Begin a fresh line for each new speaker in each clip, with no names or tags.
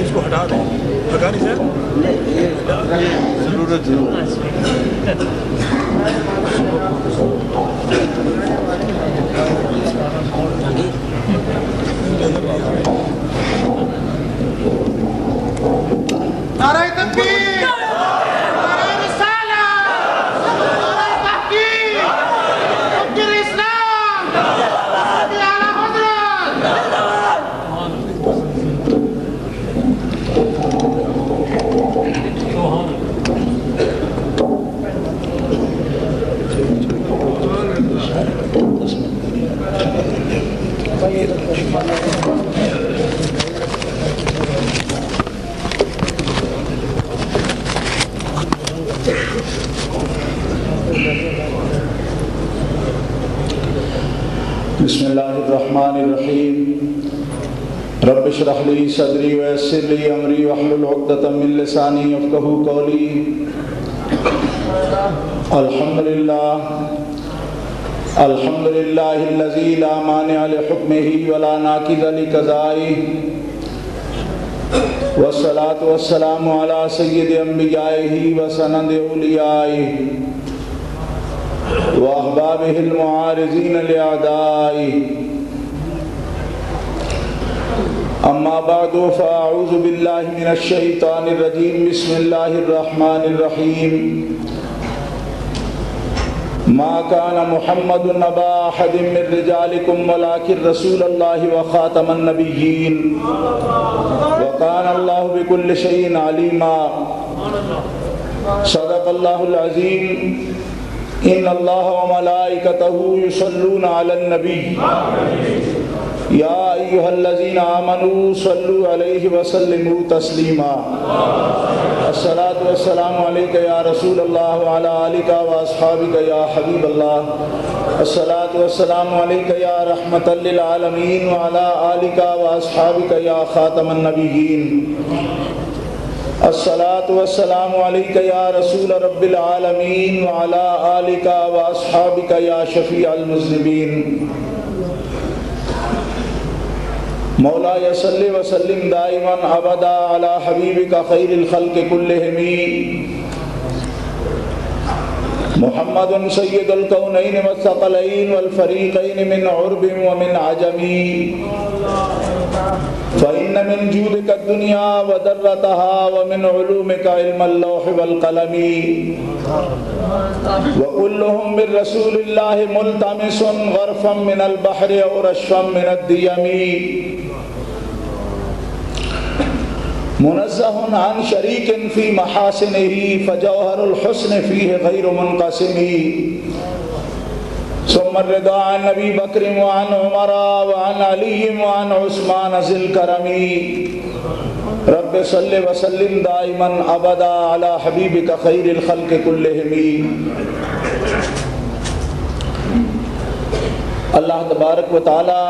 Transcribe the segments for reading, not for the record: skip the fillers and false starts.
اس کو ہٹا دیں بھگانی سے ضرورت
نعرہ تکبیر، نعرہ رسالت، نعرہ تحقیق، تکبیر اسلام، اعلی
بسم اللہ الرحمن الرحیم رب اشرح لی صدری ویسر لی امری واحلل عقدۃ من لسانی یفقہوا قولی الحمدللہ الذی لا مانع لحکمہ ولا ناقض لقضائہ والصلاة والسلام علی سید انبیائہ وسند اولیائہ وأحبابه المعارضين لأعدائه أما بعد فأعوذ بالله من الشيطان الرجيم بسم الله الرحمن الرحيم ما كان محمد نبا أحد من رجالكم ولكن رسول الله وخاتم النبيين وكان الله بكل شيء عليما صدق الله العظيم ان اللہ وملائکتہ یصلون علی النبی یا ایہا الذین آمنوا صلوا علیہ وسلموا تسلیما الصلاة والسلام علیکہ یا رسول اللہ وعلی آلکہ واصحابکہ یا حبیب اللہ الصلاة والسلام علیکہ یا رحمۃ للعالمین وعلی آلکہ واصحابکہ یا خاتم النبیین الصلاة والسلام علیکہ یا رسول رب العالمین وعلا آلکہ واصحابکہ یا شفیع المذنبین مولا صلی وسلم دائما ابدا علی حبیبک خیر الخلق کلہم محمد سید الکونین والثقلین والفریقین من عرب ومن عجم فإن من جودك الدنيا وذرتها ومن علومك علم اللوح والقلم وكلهم من رسول الله ملتمس غرفا من البحر أو رشفا من الديم منزه عن شريك في محاسنه فجوهر الحسن فيه غير منقسم ثم الرضا عن نبی بکر وعن عمر وعن علی وعن عثمان ذی الکرم رب صلی وسلم دائما ابدا علی حبیبک خیر الخلق کلہم اللہ تبارک و تعالی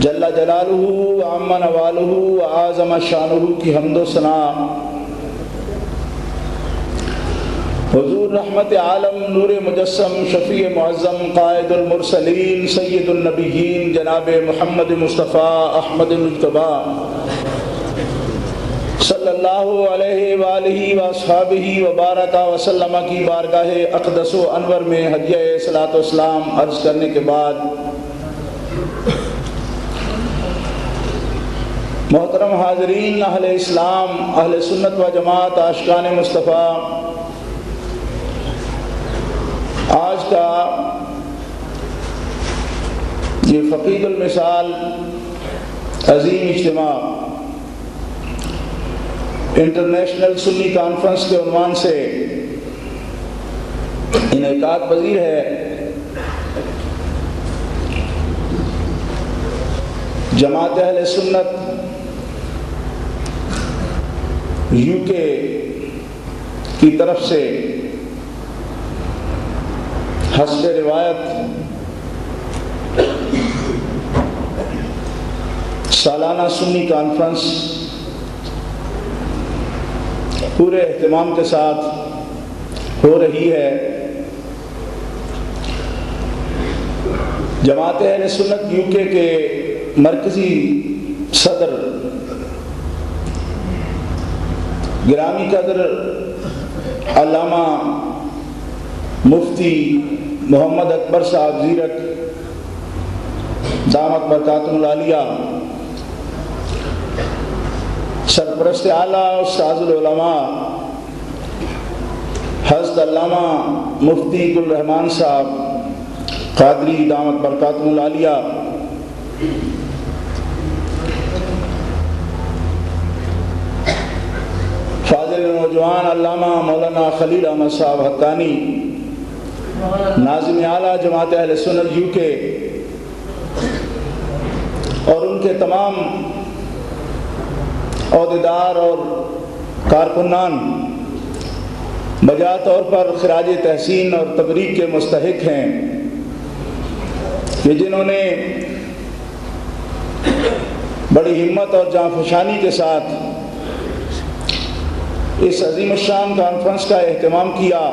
جل جلالہ وعم نوالہ وعظم شانہ کی حمد و ثنا حضور رحمت عالم نور مجسم شفیع معظم قائد المرسلین سید النبیین جناب محمد مصطفیٰ احمد مجتبی صلی اللہ علیہ وآلہ واصحابہ وبارک وسلم کی بارگاہ اقدس و انور میں ہدیہ صلاۃ و اسلام عرض کرنے کے بعد محترم حاضرین، اہل اسلام، اہل سنت و جماعت، عاشقان مصطفیٰ، آج کا یہ فقید المثال عظیم اجتماع انٹرنیشنل سنی کانفرنس کے عنوان سے انعقاد پذیر ہے۔ جماعت اہل سنت یو کے کی طرف سے حسب روایت سالانہ سنی کانفرنس پورے اہتمام کے ساتھ ہو رہی ہے۔ جماعت اہل سنت یو کے مرکزی صدر گرامی قدر علامہ مفتی محمد اکبر صاحب زیرک دامت برکاتہ العالیہ، سرپرست اعلیٰ استاذ العلماء حضرت علامہ مفتی گل رحمان صاحب قادری دامت برکاتہ العالیہ، فاضل نوجوان علامہ مولانا خلیل احمد صاحب حقانی، ناظم اعلیٰ جماعت اہل سنت یو کے، اور ان کے تمام عہدیدار اور کارکنان بجا طور پر خراج تحسین اور تبریک کے مستحق ہیں کہ جنہوں نے بڑی ہمت اور جانفشانی کے ساتھ اس عظیم الشان کانفرنس کا اہتمام کیا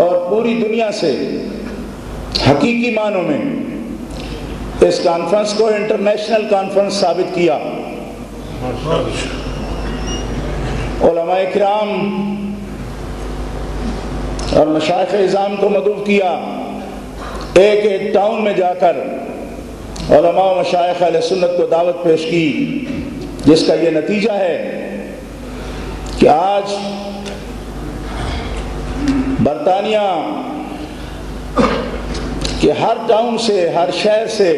اور پوری دنیا سے حقیقی معنوں میں اس کانفرنس کو انٹرنیشنل کانفرنس ثابت کیا۔ علماء کرام اور مشائخ اعظام کو مدعو کیا، ایک ایک ٹاؤن میں جا کر علماء و مشائخ اہل سنت کو دعوت پیش کی، جس کا یہ نتیجہ ہے کہ آج برطانیہ کہ ہر ٹاؤن سے، ہر شہر سے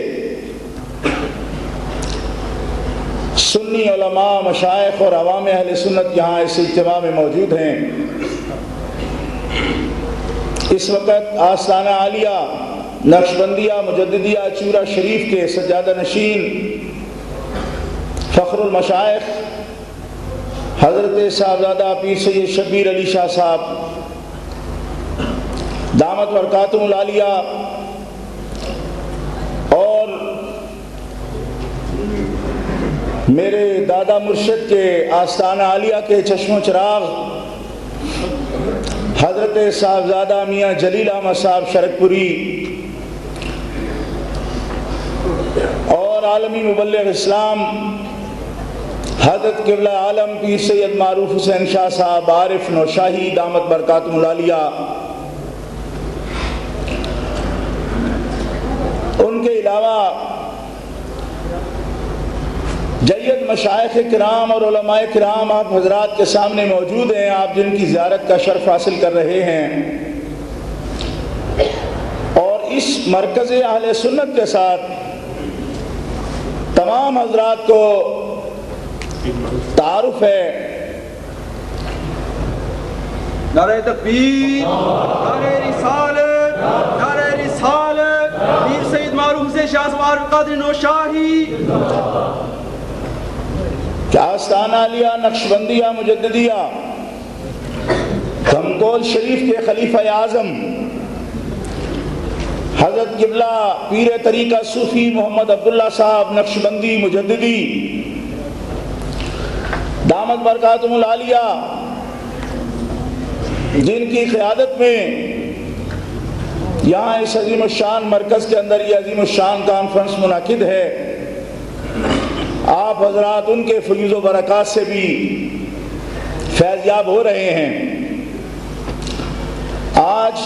سنی علماء، مشائخ اور عوام اہل سنت یہاں اس اجتماع میں موجود ہیں۔ اس وقت آستانہ عالیہ نقشبندیہ مجددیہ چورا شریف کے سجادہ نشین فخر المشائخ حضرت صاحبزادہ پیر سید شبیر علی شاہ صاحب دامت برکاتہ العالیہ اور میرے دادا مرشد کے آستانہ عالیہ کے چشم و چراغ حضرت صاحبزادہ میاں جلیل احمد صاحب شرک پوری اور عالمی مبلغ اسلام حضرت قبلہ عالم پیر سید معروف حسین شاہ صاحب عارف نوشاہی دامت برکاتہ العالیہ، ان کے علاوہ جید مشائخ کرام اور علماء کرام آپ حضرات کے سامنے موجود ہیں، آپ جن کی زیارت کا شرف حاصل کر رہے ہیں، اور اس مرکز اہل سنت کے ساتھ تمام حضرات کو تعارف ہے۔
نعرہ تکبیر، نعرہ رسالت، نعرہ رسالت، پیر سید معروف حسین شاہ صاحب قادری نوشاہی
کہ آستانہ عالیہ نقشبندیہ مجددیہ گھمکول شریف کے خلیفہ اعظم حضرت قبلہ پیر طریقہ صوفی محمد عبداللہ صاحب نقشبندی مجددی دامت برکاتہ العالیہ، جن کی قیادت میں یہاں اس عظیم الشان مرکز کے اندر یہ عظیم الشان کانفرنس منعقد ہے، آپ حضرات ان کے فیض و برکات سے بھی فیض یاب ہو رہے ہیں۔ آج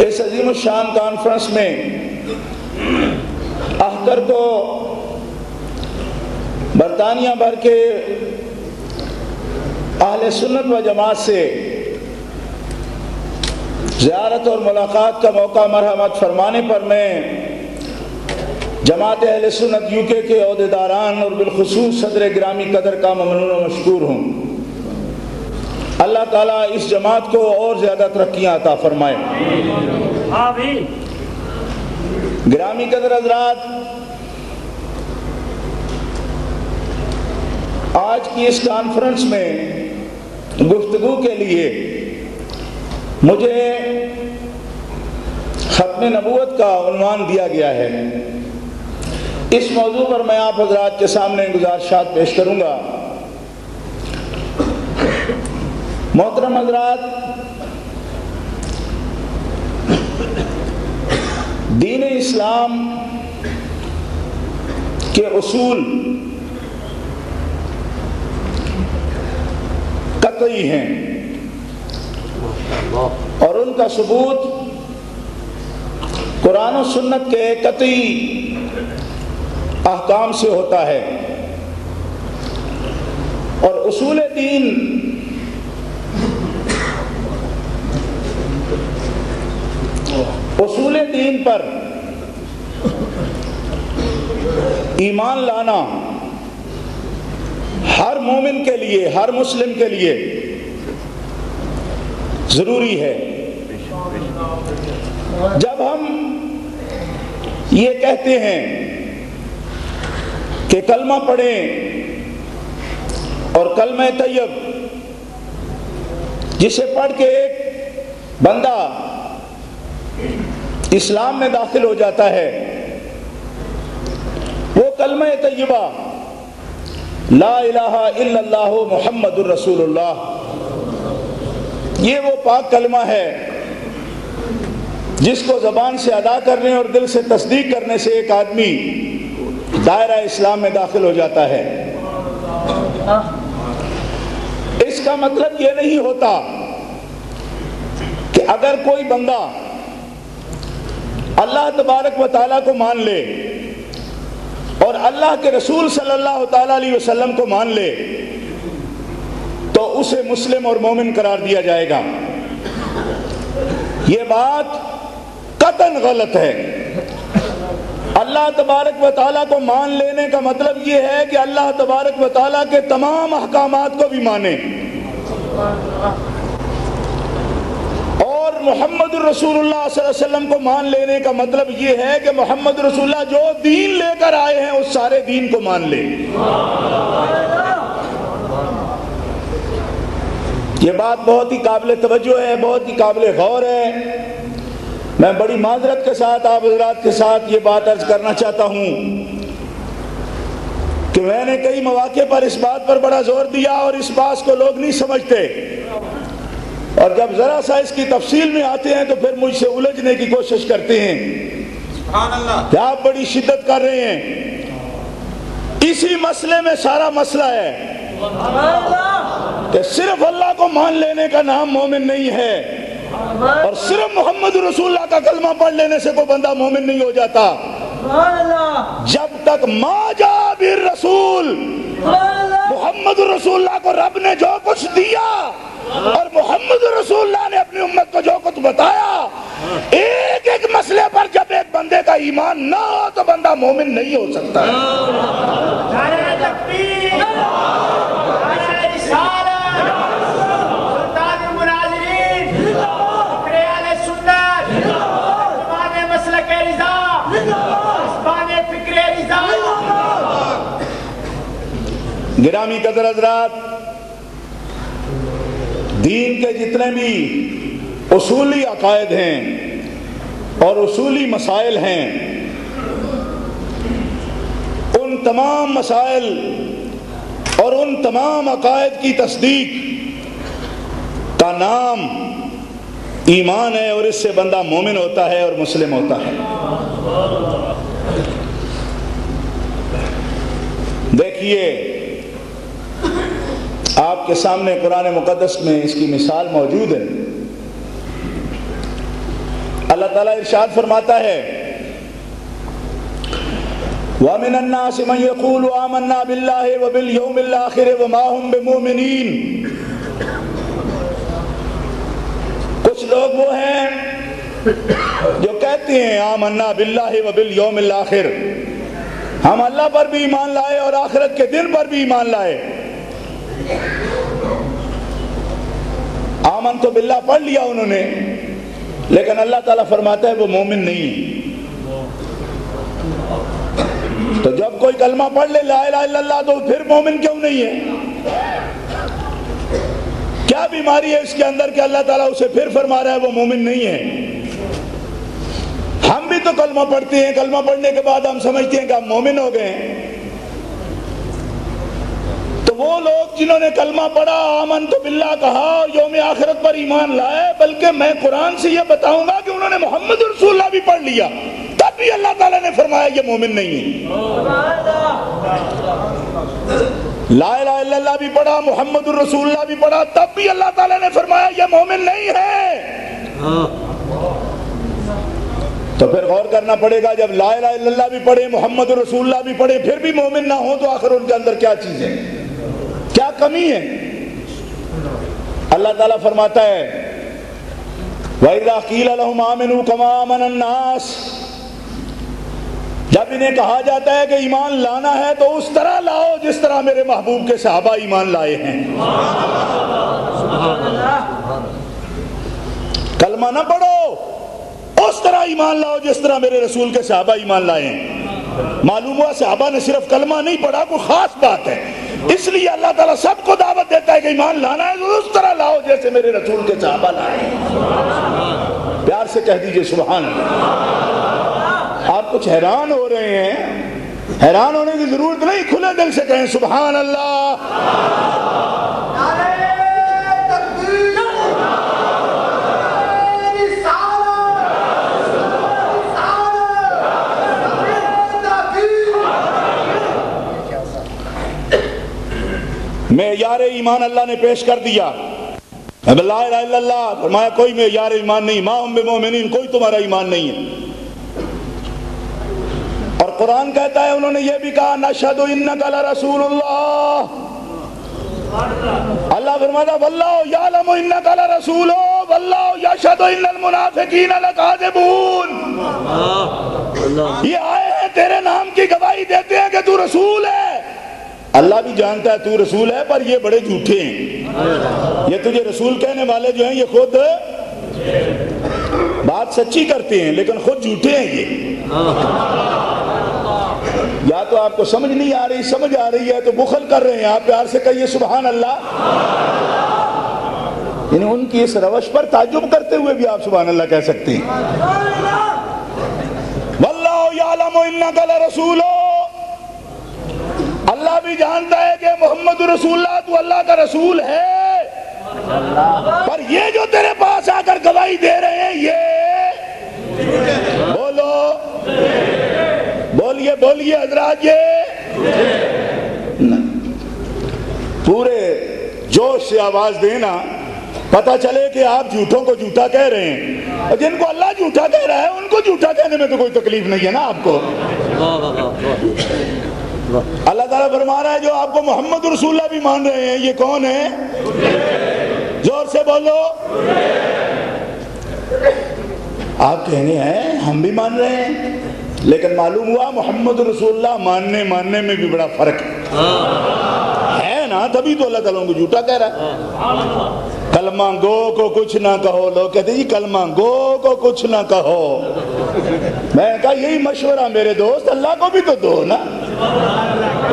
اس عظیم الشان کانفرنس میں احکر کو برطانیہ بھر کے اہل سنت و جماعت سے زیارت اور ملاقات کا موقع مرحمت فرمانے پر میں جماعت اہل سنت یو کے عہدیداران اور بالخصوص صدر گرامی قدر کا ممنون و مشکور ہوں۔ اللہ تعالیٰ اس جماعت کو اور زیادہ ترقیاں عطا فرمائے۔
آمین۔
گرامی قدر حضرات، آج کی اس کانفرنس میں گفتگو کے لیے مجھے ختم نبوت کا عنوان دیا گیا ہے۔ اس موضوع پر میں آپ حضرات کے سامنے گزارشات پیش کروں گا۔ محترم حضرات، دین اسلام کے اصول قطعی ہیں اور ان کا ثبوت قرآن و سنت کے قطعی احکام سے ہوتا ہے، اور اصول دین پر ایمان لانا ہر مومن کے لیے، ہر مسلم کے لیے ضروری ہے۔ جب ہم یہ کہتے ہیں کہ کلمہ پڑھیں اور کلمہ طیب جسے پڑھ کے ایک بندہ اسلام میں داخل ہو جاتا ہے، وہ کلمہ طیبہ لا الہ الا اللہ محمد الرسول اللہ، یہ وہ پاک کلمہ ہے جس کو زبان سے ادا کرنے اور دل سے تصدیق کرنے سے ایک آدمی دائرہ اسلام میں داخل ہو جاتا ہے۔ اس کا مطلب یہ نہیں ہوتا کہ اگر کوئی بندہ اللہ تبارک و تعالیٰ کو مان لے اور اللہ کے رسول صلی اللہ تعالیٰ علیہ وسلم کو مان لے تو اسے مسلم اور مومن قرار دیا جائے گا۔ یہ بات قطعاً غلط ہے۔ اللہ تبارک و تعالیٰ کو مان لینے کا مطلب یہ ہے کہ اللہ تبارک و تعالیٰ کے تمام احکامات کو بھی مانیں، اور محمد الرسول اللہ صلی اللہ علیہ وسلم کو مان لینے کا مطلب یہ ہے کہ محمد رسول اللہ جو دین لے کر آئے ہیں اس سارے دین کو مان لیں۔ یہ بات بہت ہی قابل توجہ ہے، بہت ہی قابل غور ہے۔ میں بڑی معذرت کے ساتھ آپ حضرات کے ساتھ یہ بات عرض کرنا چاہتا ہوں کہ میں نے کئی مواقع پر اس بات پر بڑا زور دیا اور اس بات کو لوگ نہیں سمجھتے، اور جب ذرا سا اس کی تفصیل میں آتے ہیں تو پھر مجھ سے الجھنے کی کوشش کرتے ہیں کہ آپ بڑی شدت کر رہے ہیں۔ اسی مسئلے میں سارا مسئلہ ہے کہ صرف اللہ کو مان لینے کا نام مومن نہیں ہے، اور صرف محمد رسول اللہ کا کلمہ پڑھ لینے سے کوئی بندہ مومن نہیں ہو جاتا۔ جب تک ما جاء بالرسول، محمد رسول اللہ کو رب نے جو کچھ دیا اور محمد رسول اللہ نے اپنی امت کو جو کچھ بتایا، ایک ایک مسئلے پر جب ایک بندے کا ایمان نہ ہو تو بندہ مومن نہیں ہو سکتا ہے۔
نعرہ تکبیر، نعرہ رسالت، سلطان المناظرین، فکر اہل سنت، زبان مسلک رضا، زبان فکر رضا۔
گرامی قدر حضرات، دین کے جتنے بھی اصولی عقائد ہیں اور اصولی مسائل ہیں، ان تمام مسائل اور ان تمام عقائد کی تصدیق کا نام ایمان ہے، اور اس سے بندہ مومن ہوتا ہے اور مسلم ہوتا ہے۔ دیکھیے، آپ کے سامنے قرآن مقدس میں اس کی مثال موجود ہے۔ اللہ تعالیٰ ارشاد فرماتا ہے وَمِنَ النَّاسِ مَن يَقُولُ آمَنَّا بِاللَّهِ وَبِالْيَوْمِ الْآخِرِ وَمَا هُمْ بِمُؤْمِنِينَ۔ کچھ لوگ وہ ہیں جو کہتے ہیں آمنا باللہ وبالیوم الآخر، ہم اللہ پر بھی ایمان لائے اور آخرت کے دن پر بھی ایمان لائے۔ آمن تو باللہ پڑھ لیا انہوں نے، لیکن اللہ تعالیٰ فرماتا ہے وہ مومن نہیں ہے۔ تو جب کوئی کلمہ پڑھ لے لا الہ الا اللہ تو پھر مومن کیوں نہیں ہے؟ کیا بیماری ہے اس کے اندر کہ اللہ تعالیٰ اسے پھر فرما رہا ہے وہ مومن نہیں ہے؟ ہم بھی تو کلمہ پڑھتے ہیں، کلمہ پڑھنے کے بعد ہم سمجھتے ہیں کہ ہم مومن ہو گئے ہیں۔ تو تو وہ لوگ جنہوں نے کلمہ پڑھا، آمنت باللہ کہا، یوم آخرت پر ایمان لائے، بلکہ میں قرآن سے یہ بتاؤں گا کہ انہوں نے محمد رسول اللہ بھی پڑھ لیا، تب بھی اللہ تعالیٰ نے فرمایا یہ مومن نہیں ہے۔ لا الہ الا اللہ بھی پڑھا، محمد الرسول اللہ بھی پڑھا، تب بھی اللہ تعالیٰ نے فرمایا یہ مومن نہیں ہے۔ تو پھر غور کرنا پڑے گا، جب لا الہ الا اللہ بھی پڑھے، محمد رسول اللہ بھی پڑھے، پھر بھی مومن نہ ہو تو آخر ان کے اندر کیا چیز ہے، کیا کمی ہے؟ اللہ تعالیٰ فرماتا ہے وَإِذَا قِيلَ لَهُمْ آمِنُوا كَمَا آمَنَ النَّاسِ، جب انہیں کہا جاتا ہے کہ ایمان لانا ہے تو اس طرح لاؤ جس طرح میرے محبوب کے صحابہ ایمان لائے ہیں۔ کلمہ نہ پڑھو، اس طرح ایمان لاؤ جس طرح میرے رسول کے صحابہ ایمان لائے ہیں۔ معلوم ہوا صحابہ نے صرف کلمہ نہیں پڑھا، کوئی خاص بات ہے، اس لیے اللہ تعالیٰ سب کو دعوت دیتا ہے کہ ایمان لانا ہے تو اس طرح لاؤ جیسے میرے رسول کے صحابہ لائے۔ پیار سے کہہ دیجئے سبحان اللہ۔ آپ کچھ حیران ہو رہے ہیں، حیران ہونے کی ضرورت نہیں، کھلے دل سے کہیں سبحان اللہ۔ معیار ایمان اللہ نے پیش کر دیا، اب لا الہ الا اللہ، فرمایا کوئی معیار ایمان نہیں، ما ہم بمومنین، کوئی تمہارا ایمان نہیں ہے۔ اور قرآن کہتا ہے، انہوں نے یہ بھی کہا نشہد انک لرسول اللہ، اللہ فرماتا واللہ یعلم انک لرسول واللہ یشہد ان المنافقین لکاذبون، یہ آئے ہیں تیرے نام کی گواہی دیتے ہیں کہ تو رسول ہے، اللہ بھی جانتا ہے تو رسول ہے، پر یہ بڑے جھوٹے ہیں، یہ تجھے رسول کہنے والے جو ہیں یہ خود بات سچی کرتے ہیں لیکن خود جھوٹے ہیں۔ یہ یا تو آپ کو سمجھ نہیں آ رہی، سمجھ آ رہی ہے تو بخل کر رہے ہیں آپ، پیار سے کہیے سبحان اللہ۔ یعنی ان کی اس روش پر تعجب کرتے ہوئے بھی آپ سبحان اللہ کہہ سکتے ہیں۔ واللہ یعلم انک لرسول، اللہ بھی جانتا ہے کہ محمد رسول اللہ تو اللہ کا رسول ہے، پر یہ جو تیرے پاس آ کر گواہی دے رہے ہیں یہ بولو، بولیے بولیے حضرات، یہ پورے جوش سے آواز دینا، پتہ چلے کہ آپ جھوٹوں کو جھوٹا کہہ رہے ہیں، اور جن کو اللہ جھوٹا کہہ رہا ہے ان کو جھوٹا کہنے میں تو کوئی تکلیف نہیں ہے نا آپ کو۔ اللہ تعالیٰ فرما رہا ہے جو آپ کو محمد رسول اللہ بھی مان رہے ہیں، یہ کون ہے؟ زور سے بولو۔ آپ کہنے ہیں ہم بھی مان رہے ہیں، لیکن معلوم ہوا محمد رسول اللہ ماننے میں بھی بڑا فرق ہے نا، تبھی تو اللہ تعالیٰ ان کو جھوٹا کہہ رہا ہے۔ کلمہ گو کو کچھ نہ کہو، لوگ کہتے ہیں جی کلمہ گو کو کچھ نہ کہو، میں نے کہا یہی مشورہ میرے دوست، اللہ کو بھی تو دو نا،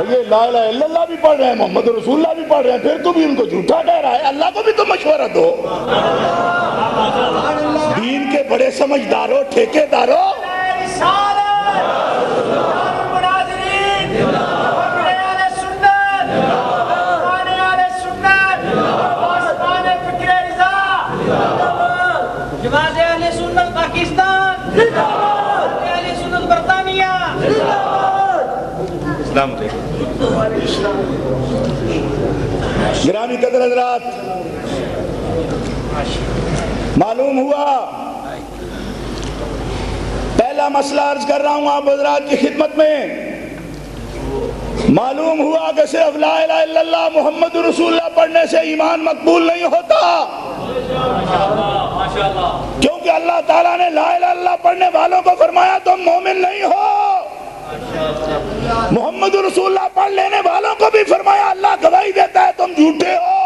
یہ لا الہ الا اللہ بھی پڑھ رہے ہیں، محمد رسول اللہ بھی پڑھ رہے ہیں، پھر تو بھی ان کو جھوٹا کہہ رہا ہے، اللہ کو بھی تو مشورہ دو۔ دین کے بڑے سمجھداروں، ٹھیکے داروں،
جماعت اہل سنت پاکستان، اہل سنت برطانیہ،
السلام علیکم۔
گرامی قدر حضرات، معلوم ہوا، پہلا مسئلہ عرض کر رہا ہوں آپ حضرات کی خدمت میں، معلوم ہوا کہ صرف لا الہ الا اللہ محمد رسول اللہ پڑھنے سے ایمان مقبول نہیں ہوتا، کیونکہ اللہ تعالیٰ نے لا الہ الا اللہ پڑھنے والوں کو فرمایا تم مومن نہیں ہو، محمد رسول اللہ پڑھ لینے والوں کو بھی فرمایا اللہ گواہی دیتا ہے تم جھوٹے ہو۔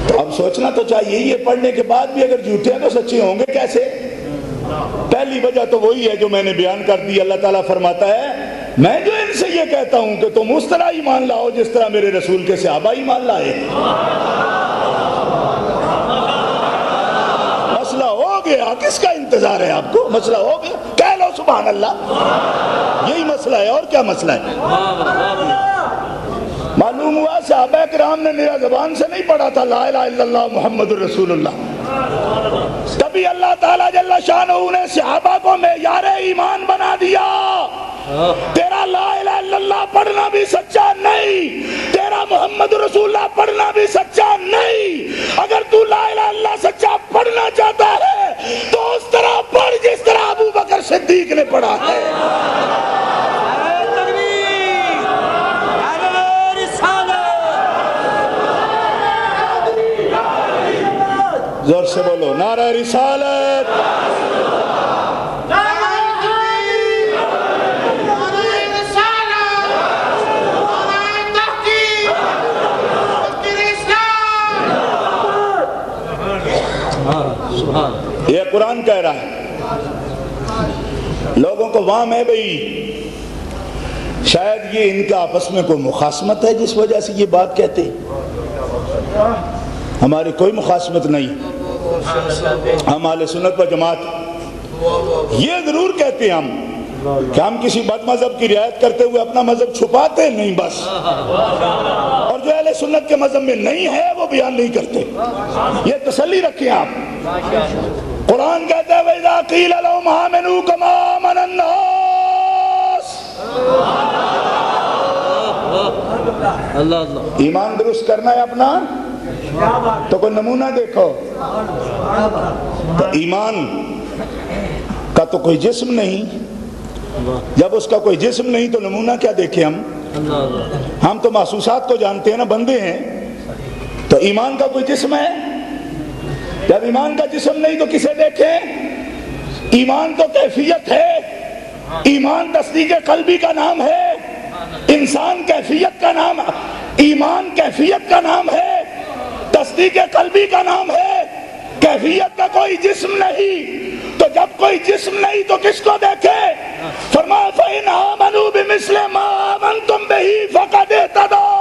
تو اب سوچنا تو چاہیے یہ پڑھنے کے بعد بھی اگر جھوٹے ہیں تو سچے ہوں گے کیسے؟ پہلی وجہ تو وہی ہے جو میں نے بیان کر دی، اللہ تعالیٰ فرماتا ہے میں جو ان سے یہ کہتا ہوں کہ تم اس طرح ایمان لاؤ جس طرح میرے رسول کے صحابہ ایمان لائے۔ مسئلہ ہو گیا، کس کا انتظار ہے آپ کو؟ مسئلہ ہو گیا، کہہ لو سبحان اللہ، یہی مسئلہ ہے، اور کیا مسئلہ ہے؟ معلوم ہوا صحابہ کرام نے میرا زبان سے نہیں پڑھا تھا لا الہ الا اللہ محمد الرسول اللہ، تبھی اللہ تعالیٰ جل شانہ نے صحابہ کو معیار ایمان بنا دیا۔ تیرا لا الہ الا اللہ پڑھنا بھی سچا نہیں، تیرا محمد رسول اللہ پڑھنا بھی سچا نہیں۔ اگر تو لا الہ الا اللہ سچا پڑھنا چاہتا ہے تو اس طرح پڑھ جس طرح ابو بکر صدیق نے پڑھا ہے۔ زور سے بولو نعرہ رسالت، یہ قرآن کہہ رہا ہے۔ لوگوں کو وہم ہے بھئی شاید یہ ان کا آپس میں کوئی مخاصمت ہے جس وجہ سے یہ بات کہتے ہیں۔ ہماری کوئی مخاصمت نہیں، ہم اہل سنت و جماعت یہ ضرور کہتے ہیں ہم کہ ہم کسی بد مذہب کی رعایت کرتے ہوئے اپنا مذہب چھپاتے نہیں بس، اور جو اہل سنت کے مذہب میں نہیں ہے وہ بیان نہیں کرتے، یہ تسلی رکھیں آپ۔ قرآن کہتا ہے وَإِذَا قِيلَ لَهُمْ آمِنُوا كَمَا آمَنَ النَّاسُ، ایمان درست کرنا ہے اپنا تو کوئی نمونہ دیکھو، تو ایمان کا تو کوئی جسم نہیں، جب اس کا کوئی جسم نہیں تو نمونہ کیا دیکھیں ہم تو محسوسات کو جانتے ہیں نا، بندے ہیں، تو ایمان کا کوئی جسم ہے؟ جب ایمان کا جسم نہیں تو کسے دیکھیں؟ ایمان تو کیفیت ہے، ایمان تصدیق قلبی کا نام ہے، انسان کیفیت کا نام، ایمان کیفیت کا نام ہے، تصدیق قلبی کا نام ہے، کیفیت کا کوئی جسم نہیں۔ تو جب کوئی جسم نہیں تو کس کو دیکھے؟ فرمایا فَإِنْ آمَنُوا بِمِثْلِ مَا آمَنْتُمْ بِهِ فَقَدْ اهْتَدَوْا،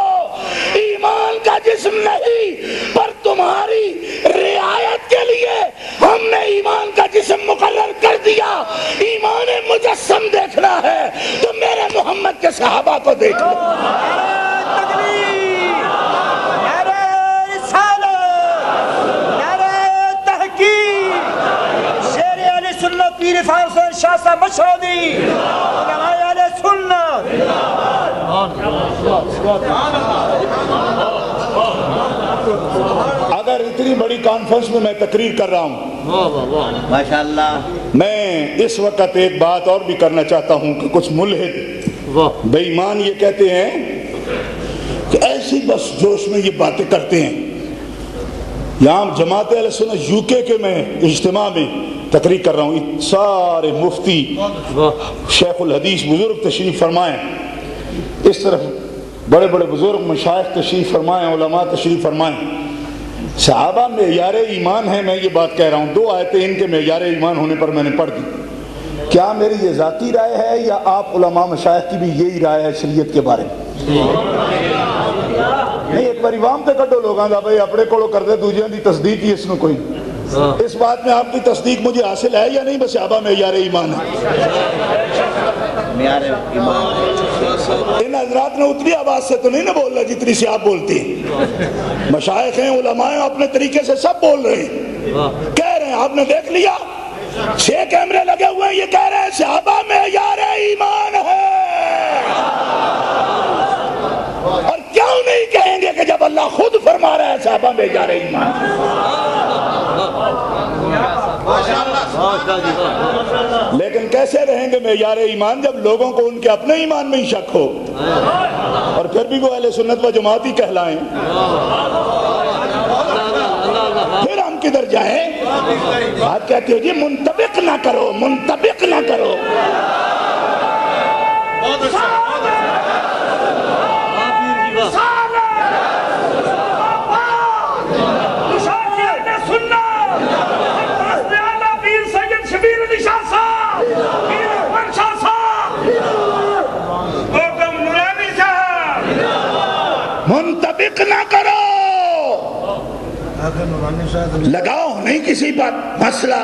ایمان کا جسم نہیں پر تمہاری رعایت کے لیے ہم نے ایمان کا جسم مقرر کر دیا۔ ایمان مجسم دیکھنا ہے تو میرے محمد کے صحابہ کو دیکھ لو۔
پیر فارس شاہ صاحب مشہودی علماء اہل سنت،
اگر اتنی بڑی کانفرنس میں میں تقریر کر رہا ہوں
ماشاءاللہ،
میں اس وقت ایک بات اور بھی کرنا چاہتا ہوں کہ کچھ ملحد بے ایمان یہ کہتے ہیں کہ ایسی بس جوش میں یہ باتیں کرتے ہیں۔ یہاں جماعت اہل سنت یو کے میں اجتماع میں تقریر کر رہا ہوں، سارے مفتی شیخ الحدیث بزرگ تشریف فرمائیں، اس طرف بڑے بڑے بزرگ مشائخ تشریف فرمائیں، علماء تشریف فرمائیں۔ صحابہ معیار ایمان ہے، میں یہ بات کہہ رہا ہوں، دو آیتیں ان کے معیار ایمان ہونے پر میں نے پڑھ دی۔ کیا میری یہ ذاتی رائے ہے یا آپ علماء مشائخ کی بھی یہی رائے ہے شریعت کے بارے میں؟ نہیں، ایک بار عوام تے کٹو لوگاں دا بھائی اپنے کولو کر دے دوجیاں دی تصدیق ہی اس میں کوئی نہیں۔ اس بات میں آپ کی تصدیق مجھے حاصل ہے یا نہیں؟ بس صحابہ معیار ایمان ہے۔ ان حضرات نے اتنی آواز سے تو نہیں نہ بول رہا جتنی سے آپ بولتے ہیں، مشائخ ہیں، علماء ہیں، اپنے طریقے سے سب بول رہے ہیں، کہہ رہے ہیں، آپ نے دیکھ لیا 6 کیمرے لگے ہوئے ہیں، یہ کہہ رہے ہیں صحابہ معیار ایمان ہے۔ اور کیوں نہیں کہیں گے کہ جب اللہ خود فرما رہا ہے صحابہ معیار ایمان ہے؟ لیکن کیسے رہیں گے معیار ایمان جب لوگوں کو ان کے اپنے ایمان میں ہی شک ہو، اور پھر بھی وہ اہل سنت و جماعت ہی کہلائیں؟ پھر ہم کدھر جائیں؟ بات کہتے ہو جی منطبق نہ کرو، منطبق نہ کرو۔ منطبق نہ کرو، لگاؤ نہیں کسی پر مسئلہ،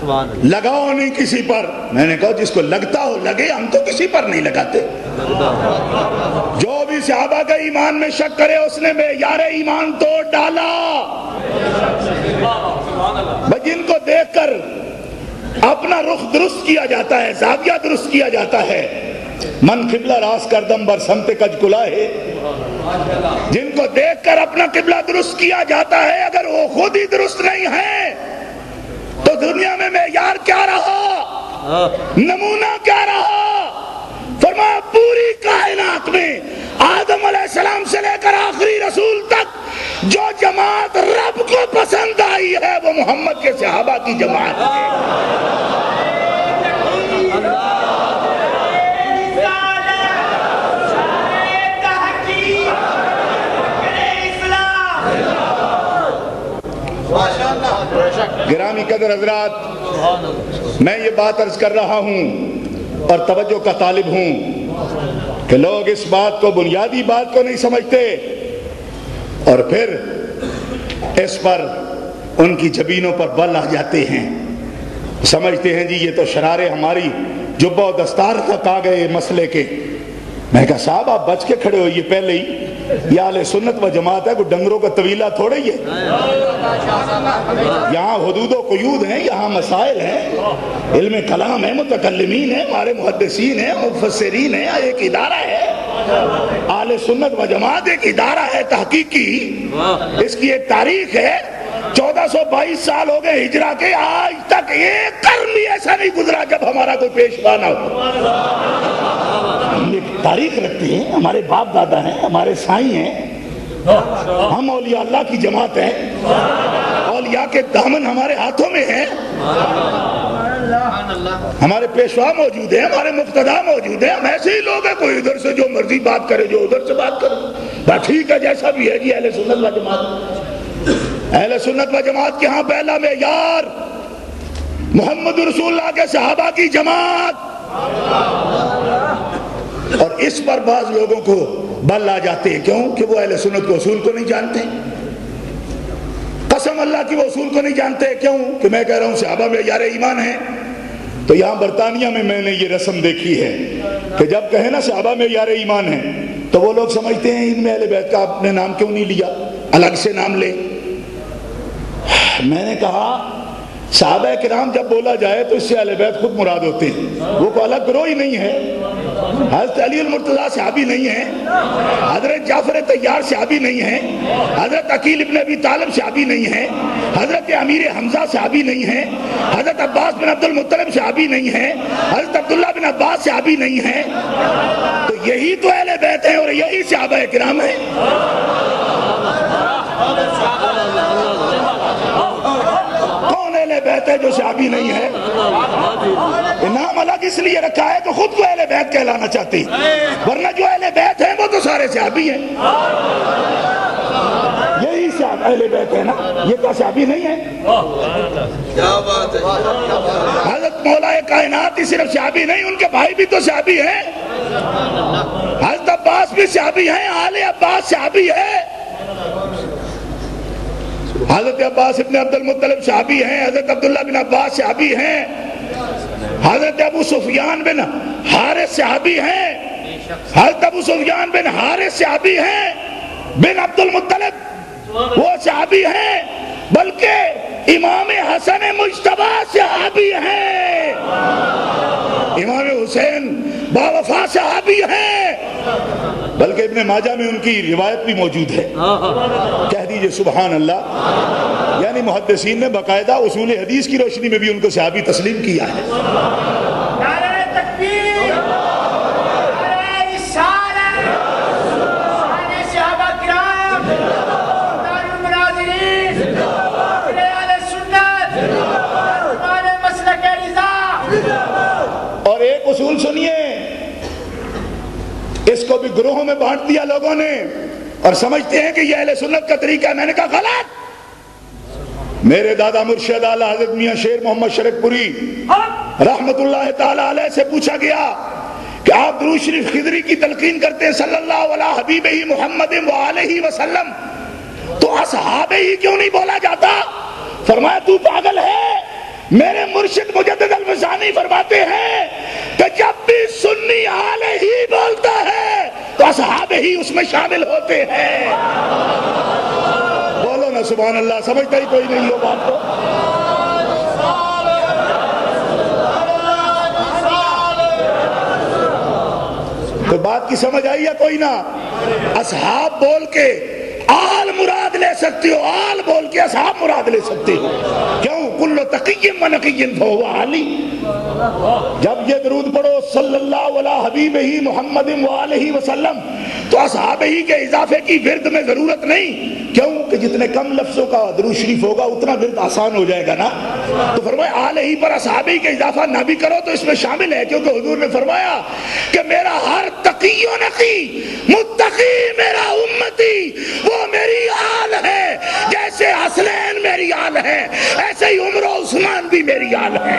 لگاؤ نہیں کسی پر. میں نے کہا جس کو لگتا ہو لگے, ہم تو کسی پر نہیں لگاتے. جو بھی صحابہ کا ایمان میں شک کرے اس نے معیار ایمان توڑ ڈالا. جن کو دیکھ کر اپنا رخ درست کیا جاتا ہے, زاویہ درست کیا جاتا ہے, من قبلہ راست کردم بر سمت کج کلا ہے. جن کو دیکھ کر اپنا قبلہ درست کیا جاتا ہے, اگر وہ خود ہی درست نہیں ہے تو دنیا میں معیار کیا رہا, نمونہ کیا رہا؟ فرمایا پوری کائنات میں آدم علیہ السلام سے لے کر آخری رسول تک جو جماعت رب کو پسند آئی ہے وہ محمد کے صحابہ کی جماعت ہے. گرامی قدر حضرات, میں یہ بات عرض کر رہا ہوں اور توجہ کا طالب ہوں کہ لوگ اس بات کو, بنیادی بات کو نہیں سمجھتے اور پھر اس پر ان کی جبینوں پر بل آ جاتے ہیں. سمجھتے ہیں جی یہ تو شرارے ہماری جبہ و دستار تک آ گئے مسئلے کے. میں کہا صاحب آپ بچ کے کھڑے ہوئیے پہلے ہی, یہ اہل سنت و جماعت ہے, کوئی ڈنگروں کا طویلہ تھوڑے ہی ہے. یہاں حدود و قیود ہیں, یہاں مسائل ہیں, علم کلام ہے, متکلمین ہیں, ہمارے محدثین ہیں, مفسرین ہیں, ایک ادارہ ہے. اہل سنت و جماعت ایک ادارہ ہے تحقیقی, اس کی ایک تاریخ ہے. 1422 سال ہو گئے ہجرہ کے, آج تک ایک قرن بھی ایسا نہیں گزرا جب ہمارا کوئی پیشوا نہ ہو. ہم ایک تاریخ رکھتے ہیں, ہمارے باپ دادا ہیں, ہمارے سائیں ہیں, ہم اولیاء اللہ کی جماعت ہیں, اولیاء کے دامن ہمارے ہاتھوں میں ہیں, ہمارے پیشوا موجود ہیں, ہمارے مقتدا موجود ہیں. ہم ایسے ہی لوگ ہیں, کوئی ادھر سے جو مرضی بات کرے, جو ادھر سے بات کرے, بات ٹھیک ہے جیسا بھی ہے جی. اہل سنت و جماعت, اہل سنت و جماعت کے ہاں پہلا معیار محمد رسول اللہ کے صحابہ کی جماعت. اور اس پر بعض لوگوں کو بل آ جاتے ہیں, کیوں کہ وہ اہل سنت کو اصول کو نہیں جانتے. قسم اللہ کی وہ اصول کو نہیں جانتے. کیوں کہ میں کہہ رہا ہوں صحابہ معیار ایمان ہیں. تو یہاں برطانیہ میں نے یہ رسم دیکھی ہے کہ جب کہیں نا صحابہ معیار ایمان ہیں تو وہ لوگ سمجھتے ہیں ان میں اہل بیت کا آپ نے نام کیوں نہیں لیا, الگ سے نام لے. میں نے کہا صحابہ کرام جب بولا جائے تو اس سے اہل بیت خود مراد ہوتے ہیں, وہ کوئی الگ گروہ ہی نہیں ہے. حضرت علی المرتضیٰ صحابی نہیں ہیں, حضرت جعفر طیار صحابی نہیں ہیں, حضرت عقیل ابن ابی طالب صحابی نہیں ہیں, حضرت امیر حمزہ صحابی نہیں ہیں, حضرت عباس بن عبد المطلب صحابی نہیں ہیں, حضرت عبداللہ بن عباس صحابی نہیں ہیں. تو یہی تو اہل بیت ہیں اور یہی صحابہ کرام ہیں. کون اہل بیت ہے جو صحابی نہیں ہے؟ نام الگ اس لیے رکھا ہے تو خود کو اہل بیت کہلانا چاہتی, ورنہ جو اہل بیت ہیں وہ تو سارے صحابی ہیں. یہی اہل بیت ہے نا, یہ کیا صحابی نہیں ہے؟ حضرت مولا کائنات ہی صرف صحابی نہیں, ان کے بھائی بھی تو صحابی ہیں. حضرت عباس بھی صحابی ہیں, آل عباس صحابی ہے. حضرت عباس ابن عبد المطلب صحابی ہیں, حضرت عبداللہ بن عباس صحابی ہیں, حضرت ابو سفیان بن حارث صحابی ہیں, حضرت ابو سفیان بن حارث صحابی ہیں, بن عبد المطلب وہ صحابی ہیں, بلکہ امام حسن مجتبی صحابی ہیں, امام حسین باوفا صحابی ہیں, بلکہ ابن ماجہ میں ان کی روایت بھی موجود ہے. کہہ دیجئے سبحان اللہ. یعنی محدثین نے باقاعدہ اصول حدیث کی روشنی میں بھی ان کو صحابی تسلیم کیا ہے.
نعرہ تکبیر, نعرہ رسالت, شان صحابہ کرام, سردار المناظرین, اہل سنت, ترجمان مسلک رضا.
اور ایک اصول سنیے, اس کو بھی گروہوں میں بانٹ دیا لوگوں نے اور سمجھتے ہیں کہ یہ اہل سنت کا طریقہ ہے. میں نے کہا غلط. میرے دادا مرشد اعلی حضرت میاں شیر محمد شرک پوری رحمت اللہ تعالی علیہ سے پوچھا گیا کہ آپ درود شریف خضری کی تلقین کرتے ہیں صلی اللہ علیہ حبیبہ محمد وآلہ وسلم, تو اصحابہ ہی کیوں نہیں بولا جاتا؟ فرمایا تو پاگل ہے, میرے مرشد مجدد الفسانی فرماتے ہیں کہ جب بھی سنی آل ہی بولتا ہے تو اصحاب ہی اس میں شامل ہوتے ہیں. بولو نا سبحان اللہ. سمجھتا ہی کوئی نہیں ہو بات کو. تو بات کی سمجھ آئی ہے کوئی نہ؟ اصحاب بول کے آل مراد لے سکتے ہو, آل بول کے اصحاب مراد لے سکتے ہو. کیوں؟ کل تقی و نقی فہو علی. جب یہ درود پڑھو صلی اللہ علی حبیبہ محمد وآلہ وسلم تو اصحاب ہی کے اضافے کی ورد میں ضرورت نہیں. کیوں کہ جتنے کم لفظوں کا درود شریف ہوگا اتنا ورد آسان ہو جائے گا نا. تو فرمایا آل ہی پر اصحاب ہی کا اضافہ نہ بھی کرو تو اس میں شامل ہے, کیونکہ حضور نے فرمایا کہ میرا ہر تقی و نقی متقی میرا امتی وہ میری آل ہے. جیسے حسنین میری آل ہے ایسے ہی عمر و عثمان بھی میری آل ہے.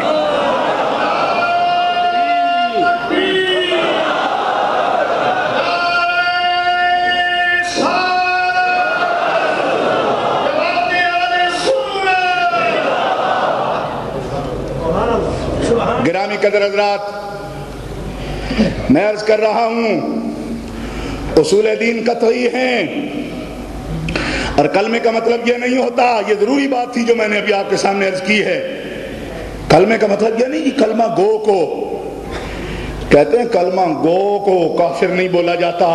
گرامی قدر حضرات, میں عرض کر رہا ہوں اصول دین قطعی ہیں, اور کلمے کا مطلب یہ نہیں ہوتا, یہ ضروری بات تھی جو میں نے ابھی آپ کے سامنے عرض کی ہے. کلمے کا مطلب یہ نہیں کہ کلمہ گو کو کہتے ہیں, کلمہ گو کو کافر نہیں بولا جاتا,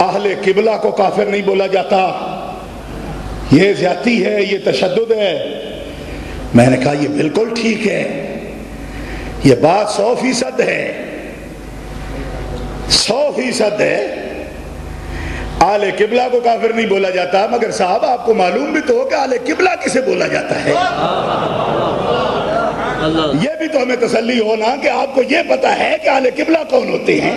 اہل قبلہ کو کافر نہیں بولا جاتا. یہ زیادتی ہے, یہ تشدد ہے. میں نے کہا یہ بالکل ٹھیک ہے, یہ بات 100% ہے, 100% ہے. اہل قبلہ کو کافر نہیں بولا جاتا, مگر صاحب آپ کو معلوم بھی تو ہو کہ اہل قبلہ کسے بولا جاتا ہے. یہ بھی تو ہمیں تسلی ہونا کہ آپ کو یہ پتا ہے کہ اہل قبلہ کون ہوتے ہیں.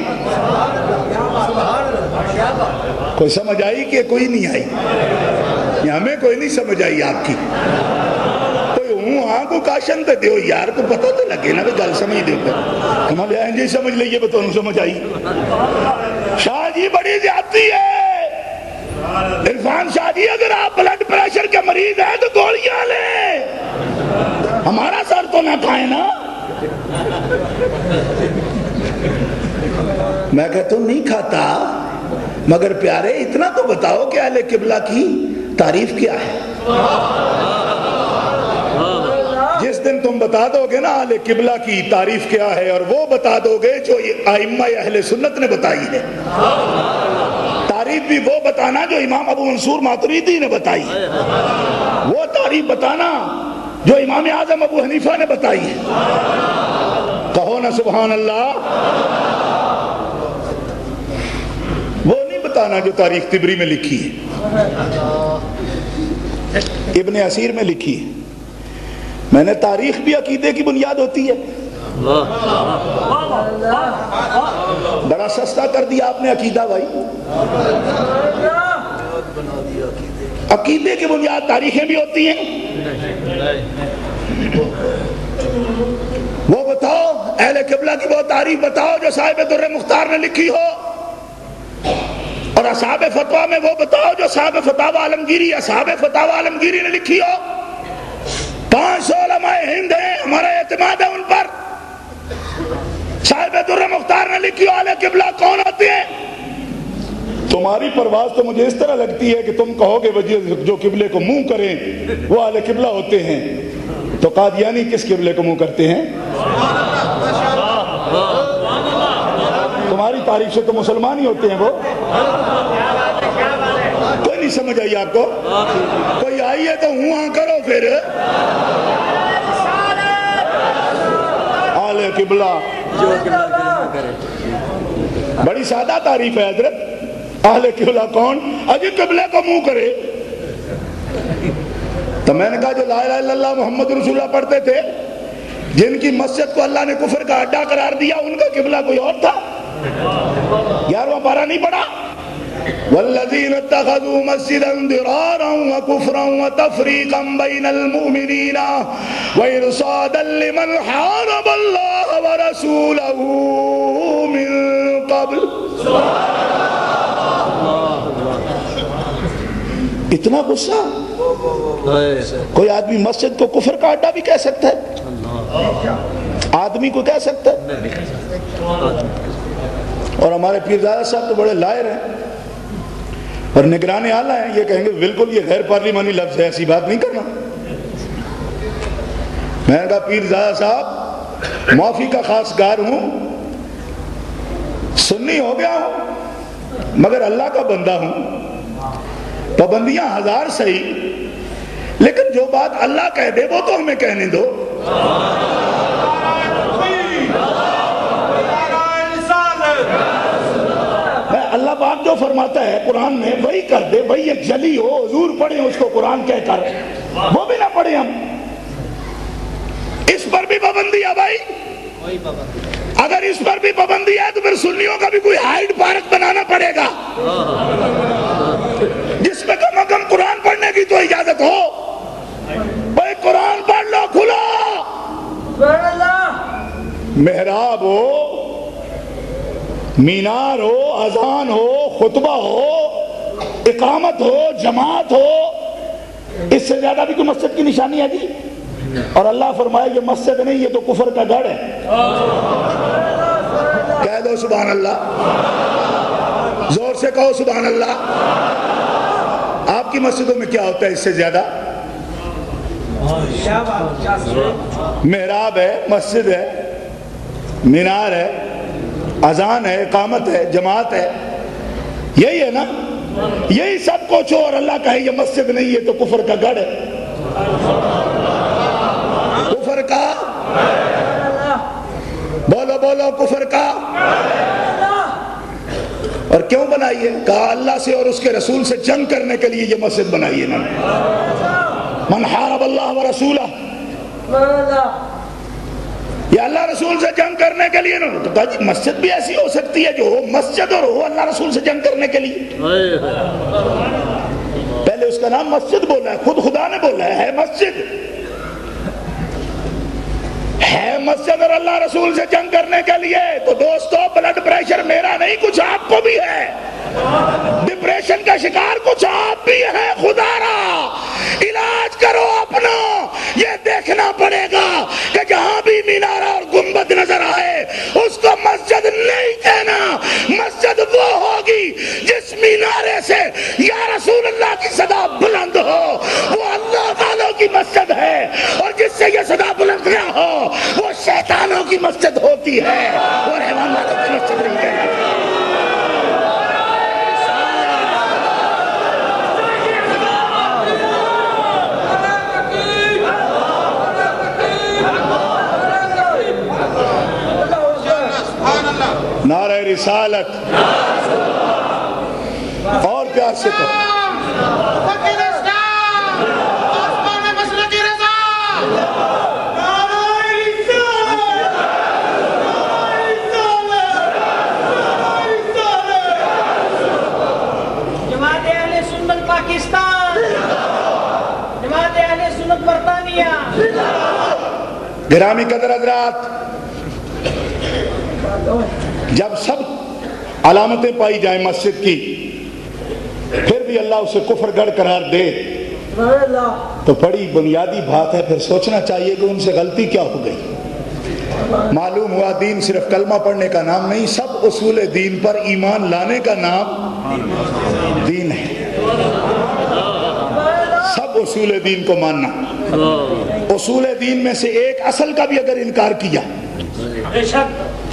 کوئی سمجھ آئی کہ کوئی نہیں آئی؟ یا ہمیں کوئی نہیں سمجھ آئی آپ کی؟ کو کاشن تے دیو یار, کو پتہ تو لگے نا, گل سمجھ دیو پہ ہمارے آئیں جی سمجھ لئیے بتوں سمجھ آئی. شاہ جی بڑی زیادتی ہے. عرفان شاہ جی اگر آپ بلڈ پریشر کے مریض ہیں تو گولیاں لیں, ہمارا سر تو نہ کھائیں نا. میں کہتا ہوں نہیں کھاتا, مگر پیارے اتنا تو بتاؤ کہ اہل قبلہ کی تعریف کیا ہے. جس دن تم بتا دو گے نا اہل قبلہ کی تعریف کیا ہے, اور وہ بتا دو گے جو ائمہ اہل سنت نے بتائی ہے, تعریف بھی وہ بتانا جو امام ابو منصور ماتریدی نے بتائی ہے, وہ تعریف بتانا جو امام اعظم ابو حنیفہ نے بتائی ہے. کہو نا سبحان اللہ. وہ نہیں بتانا جو تاریخ طبری میں لکھی ہے, ابن اسیر میں لکھی ہے. میں نے تاریخ بھی عقیدے کی بنیاد ہوتی ہے. بڑا سستا کر دیا آپ نے عقیدہ بھائی. عقیدے کی بنیاد تاریخیں بھی ہوتی ہیں. وہ بتاؤ اہل قبلہ کی وہ تاریخ بتاؤ جو صاحب در مختار نے لکھی ہو, اور اصحاب فتویٰ میں وہ بتاؤ جو صاحب فتاوی عالمگیری اصحاب فتاوی عالمگیری نے لکھی ہو. 500 علماء ہند ہیں, ہمارا اعتماد ہے ان پر. صاحب در مختار نے لکھی ہو اہل قبلہ کون ہوتے ہیں. تمہاری پرواز تو مجھے اس طرح لگتی ہے کہ تم کہو گے جو قبلے کو منہ کریں وہ اہل قبلہ ہوتے ہیں, تو قادیانی کس قبلے کو منہ کرتے ہیں؟ تمہاری تاریخ سے تو مسلمان ہی ہوتے ہیں وہ. کوئی نہیں سمجھ آئی آپ کو؟ کوئی آئی ہے تو ہوں کرو پھر. اہل قبلہ بڑی سادہ تعریف ہے حضرت. اہل قبلہ کون؟ اجی قبلے کو منہ کرے. تو میں نے کہا جو لا الہ الا اللہ محمد رسول اللہ پڑھتے تھے, جن کی مسجد کو اللہ نے کفر کا اڈا قرار دیا, ان کا قبلہ کوئی اور تھا. 11واں پارہ نہیں پڑھا؟ والذین اتخذوا مسجدا ضرارا وکفرا وتفریقا بین المؤمنین وارصادا لمن حارب اللہ ورسولہ من قبل. اتنا غصہ کوئی آدمی مسجد کو کفر کا اڈا بھی کہہ سکتا ہے؟ آدمی کو کہہ سکتا ہے؟ اور ہمارے پیرزادہ صاحب تو بڑے لائر ہیں اور نگران اعلیٰ ہیں، یہ کہیں گے بالکل یہ غیر پارلیمانی لفظ ہے، ایسی بات نہیں کرنا۔ میں نے کہا پیرزادہ صاحب معافی کا خواستگار ہوں، سنی ہو گیا ہوں مگر اللہ کا بندہ ہوں، پابندیاں ہزار صحیح، لیکن جو بات اللہ کہہ دے وہ تو ہمیں کہنے دو۔ اللہ پاک جو فرماتا ہے قرآن میں وہی کر دے، وہی ایک جلی ہو، حضور پڑھیں اس کو قرآن کہہ کر، وہ بھی نہ پڑھیں ہم، اس پر بھی پابندی ہے بھائی۔ اگر اس پر بھی پابندی ہے تو پھر سنیوں کا بھی کوئی ہائیڈ پارک بنانا پڑے گا جس میں کم از کم قرآن پڑھنے کی تو اجازت ہو۔ بھائی قرآن پڑھ لو، کھلو، محراب ہو، مینار ہو، اذان ہو، خطبہ ہو، اقامت ہو، جماعت ہو، اس سے زیادہ بھی کوئی مسجد کی نشانی ہے جی؟ اور اللہ فرمائے یہ مسجد نہیں، یہ تو کفر کا گڑھ ہے۔ کہہ دو سبحان اللہ، زور سے کہو سبحان اللہ۔ آپ کی مسجدوں میں کیا ہوتا ہے اس سے زیادہ؟ محراب ہے، مسجد ہے، مینار ہے، اذان ہے، اقامت ہے، جماعت ہے، یہی ہے نا؟ یہی سب کچھ ہو اور اللہ کہے یہ مسجد نہیں، یہ تو کفر کا گڑھ ہے۔ کفر کا، بولو بولو، کفر کا۔ اور کیوں بنائی ہے؟ کہا اللہ سے اور اس کے رسول سے جنگ کرنے کے لیے یہ مسجد بنائی ہے نا۔ من حارب اللہ ورسولہ، یہ اللہ رسول سے جنگ کرنے کے لیے نا۔ تو کہا جی مسجد بھی ایسی ہو سکتی ہے جو ہو مسجد اور ہو اللہ رسول سے جنگ کرنے کے لیے؟ پہلے اس کا نام مسجد بولا ہے، خود خدا نے بولا ہے مسجد ہے، مسجد اور اللہ رسول سے جنگ کرنے کے لیے۔ تو دوستو بلڈ پریشر میرا نہیں، کچھ آپ کو بھی ہے، ڈپریشن کا شکار کچھ آپ بھی ہے، خدا را علاج کرو اپنا۔ یہ دیکھنا پڑے گا کہ جہاں بھی مینارہ اور گنبد نظر آئے اس کو مسجد نہیں کہنا۔ مسجد وہ ہوگی جس مینارے سے یا رسول اللہ کی صدا بلند ہو، وہ اللہ والوں کی مسجد ہے، اور جس سے یہ صدا بلند نہ ہو وہ شیطانوں کی مسجد ہوتی ہے، وہ رحمان والوں کی مسجد نہیں کہنا۔ نعرہ رسالت، اور پیار سے کہو
جماعت اہل سنت پاکستان، جماعت اہل سنت برطانیہ۔
گرامی قدر حضرات، جب سب علامتیں پائی جائیں مسجد کی پھر بھی اللہ اسے کفر گڑھ قرار دے تو بڑی بنیادی بات ہے، پھر سوچنا چاہیے کہ ان سے غلطی کیا ہو گئی۔ معلوم ہوا دین صرف کلمہ پڑھنے کا نام نہیں، سب اصول دین پر ایمان لانے کا نام دین ہے۔ سب اصول دین کو ماننا، اصول دین میں سے ایک اصل کا بھی اگر انکار کیا،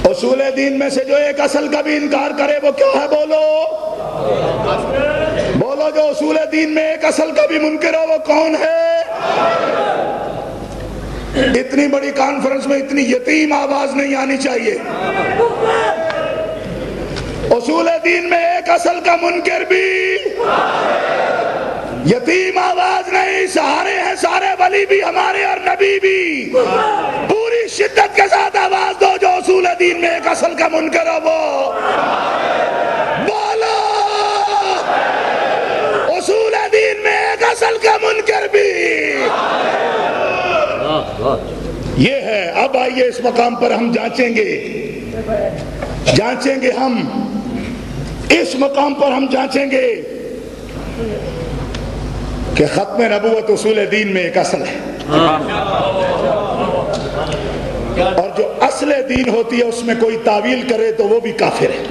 اصول دین میں سے جو ایک اصل کا بھی انکار کرے وہ کیا ہے؟ بولو بولو، جو اصول دین میں ایک اصل کا بھی منکر ہو وہ کون ہے؟ اتنی بڑی کانفرنس میں اتنی یتیم آواز نہیں آنی چاہیے۔ اصول دین میں ایک اصل کا منکر بھی، یتیم آواز نہیں، سہارے ہیں سارے ولی بھی ہمارے اور نبی بھی۔ پوری شدت کے ساتھ آواز دو جو اصول دین میں ایک اصل کا منکر ہو وہ بولو، اصول دین میں ایک اصل کا منکر بھی یہ ہے۔ اب آئیے اس مقام پر ہم جانچیں گے ہم اس مقام پر ہم جانچیں گے کہ ختم نبوت اصول دین میں ایک اصل ہے، اور جو اصل دین ہوتی ہے اس میں کوئی تعویل کرے تو وہ بھی کافر ہے۔